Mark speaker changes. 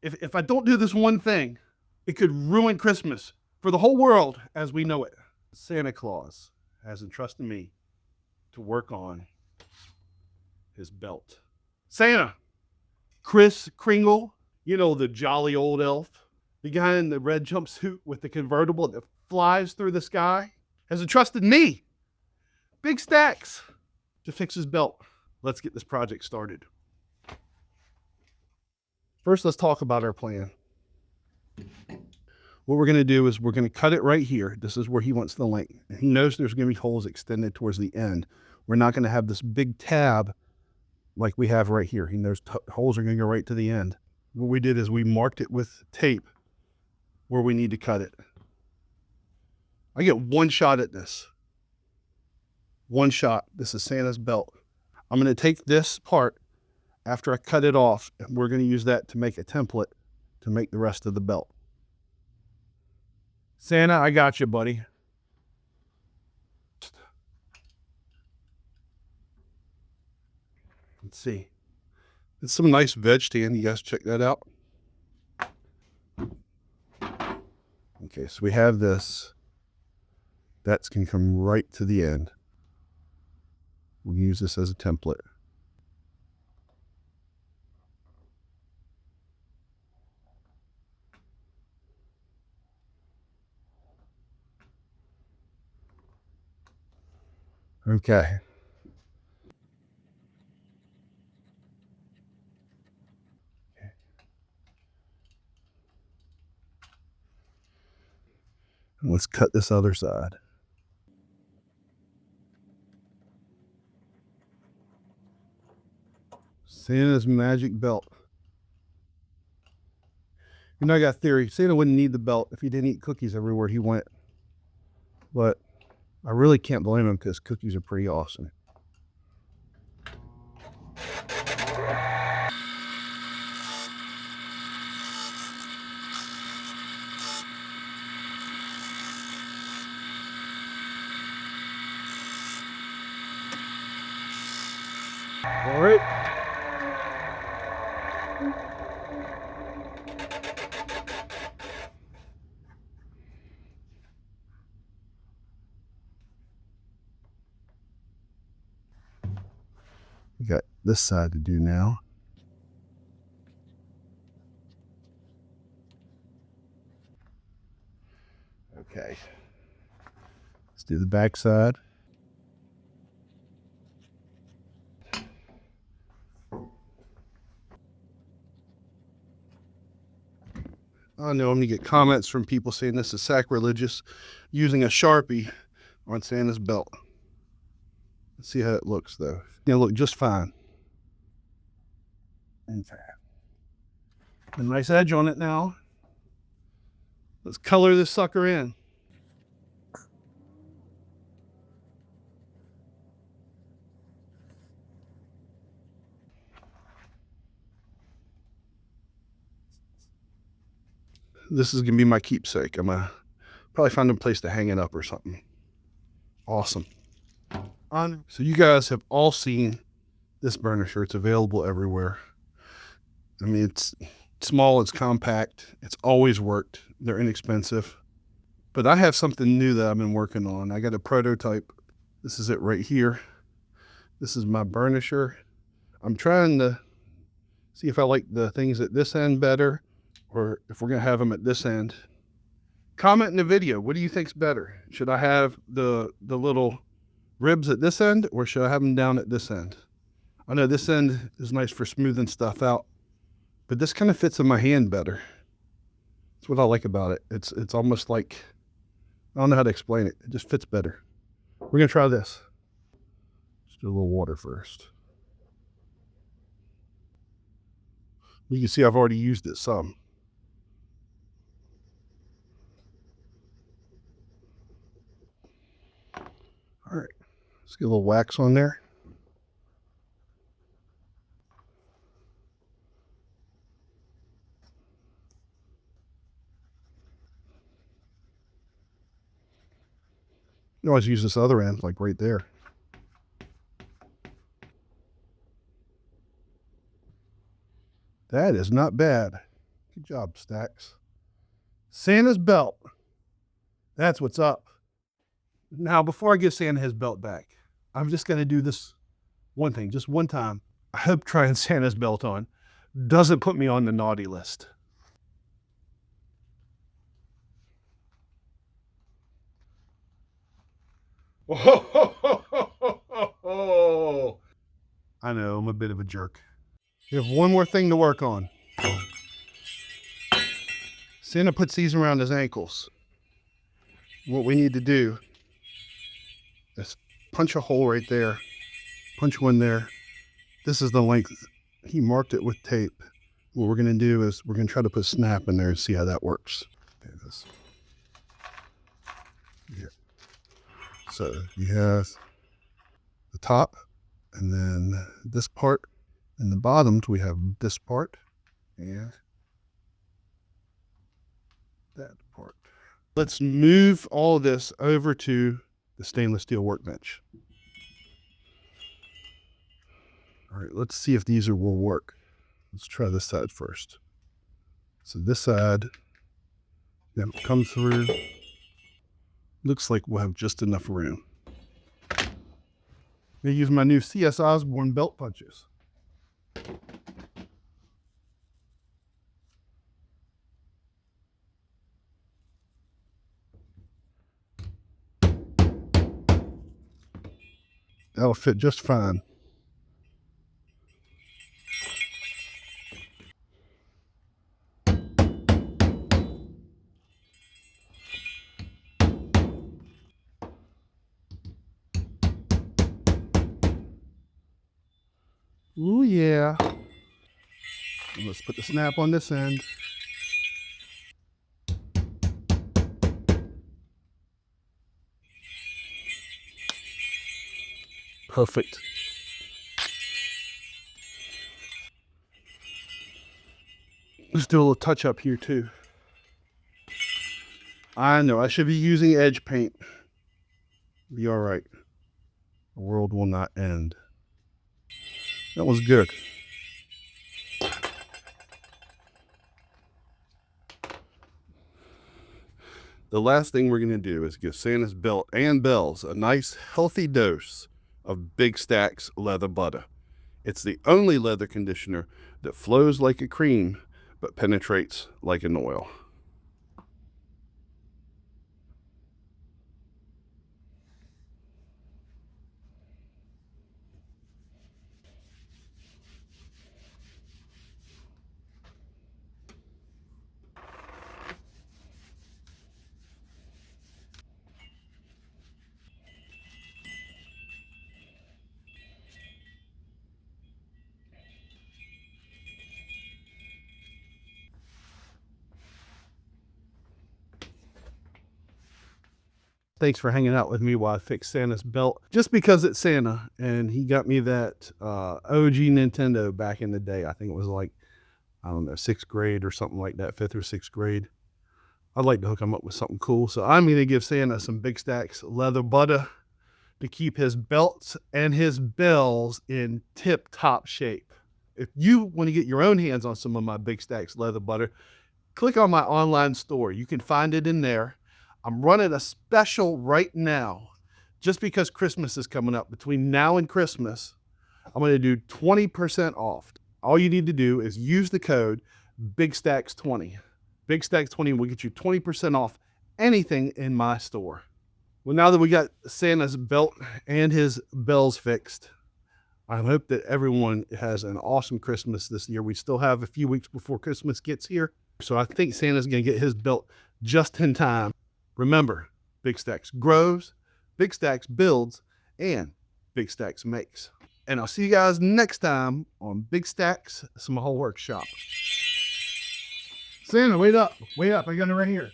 Speaker 1: If I don't do this one thing, it could ruin Christmas for the whole world as we know it. Santa Claus has entrusted me to work on his belt. Santa, Kris Kringle, you know, the jolly old elf, the guy in the red jumpsuit with the convertible that flies through the sky, has entrusted me big stacks to fix his belt. Let's get this project started. First, let's talk about our plan. What we're going to do is we're going to cut it right here. This is where he wants the length. And he knows there's going to be holes extended towards the end. We're not going to have this big tab like we have right here. He knows holes are going to go right to the end. What we did is we marked it with tape where we need to cut it. I get one shot at this. One shot. This is Santa's belt. I'm going to take this part after I cut it off, and we're going to use that to make a template to make the rest of the belt. Santa, I got you, buddy. Let's see. It's some nice veg-tan. You guys check that out. Okay, so we have this. That's going to come right to the end. We'll use this as a template. Okay. Let's cut this other side. Santa's magic belt. You know, I got a theory. Santa wouldn't need the belt if he didn't eat cookies everywhere he went. But I really can't blame him because cookies are pretty awesome. All right. We got this side to do now. Okay. Let's do the back side. I know I'm going to get comments from people saying this is sacrilegious using a Sharpie on Santa's belt. Let's see how it looks though. It'll look just fine. Okay. A nice edge on it now. Let's color this sucker in. This is going to be my keepsake. I'm going to probably find a place to hang it up or something. Awesome. So you guys have all seen this burnisher. It's available everywhere. I mean, it's small, it's compact, it's always worked. They're inexpensive. But I have something new that I've been working on. I got a prototype. This is it right here. This is my burnisher. I'm trying to see if I like the things at this end better, or if we're going to have them at this end. Comment in the video. What do you think's better? Should I have the little ribs at this end, or should I have them down at this end? I know this end is nice for smoothing stuff out, but this kind of fits in my hand better. That's what I like about it. It's almost like, I don't know how to explain it. It just fits better. We're going to try this. Let's do a little water first. You can see I've already used it some. All right, let's get a little wax on there. You always use this other end, like right there. That is not bad. Good job, Stacks. Santa's belt. That's what's up. Now, before I give Santa his belt back, I'm just going to do this one thing, just one time. I hope trying Santa's belt on doesn't put me on the naughty list. Oh, I know, I'm a bit of a jerk. We have one more thing to work on. Santa puts these around his ankles. What we need to do is punch a hole right there, punch one there. This is the length. He marked it with tape. What we're going to do is we're going to try to put a snap in there and see how that works. There it is. Yeah. So you have the top, and then this part. In the bottoms, we have this part and that part. Let's move all of this over to the stainless steel workbench. All right, let's see if these will work. Let's try this side first. So this side, then come through. Looks like we'll have just enough room. I'm gonna use my new CS Osborne belt punches. That'll fit just fine. Ooh, yeah. And let's put the snap on this end. Perfect. Let's do a little touch up here too. I know, I should be using edge paint. Be all right. The world will not end. That was good. The last thing we're going to do is give Santa's belt and bells a nice healthy dose of Big Stacks leather butter. It's the only leather conditioner that flows like a cream but penetrates like an oil. Thanks for hanging out with me while I fix Santa's belt. Just because it's Santa, and he got me that OG Nintendo back in the day. I think it was like, I don't know, 6th grade or something like that, 5th or 6th grade. I'd like to hook him up with something cool. So I'm going to give Santa some Big Stacks leather butter to keep his belts and his bells in tip-top shape. If you want to get your own hands on some of my Big Stacks leather butter, click on my online store. You can find it in there. I'm running a special right now, just because Christmas is coming up. Between now and Christmas, I'm going to do 20% off. All you need to do is use the code BigStacks20. BigStacks20 will get you 20% off anything in my store. Well, now that we got Santa's belt and his bells fixed, I hope that everyone has an awesome Christmas this year. We still have a few weeks before Christmas gets here, so I think Santa's going to get his belt just in time. Remember, Big Stacks grows, Big Stacks builds, and Big Stacks makes. And I'll see you guys next time on Big Stacks Small Workshop. Santa, wait up, I got it right here.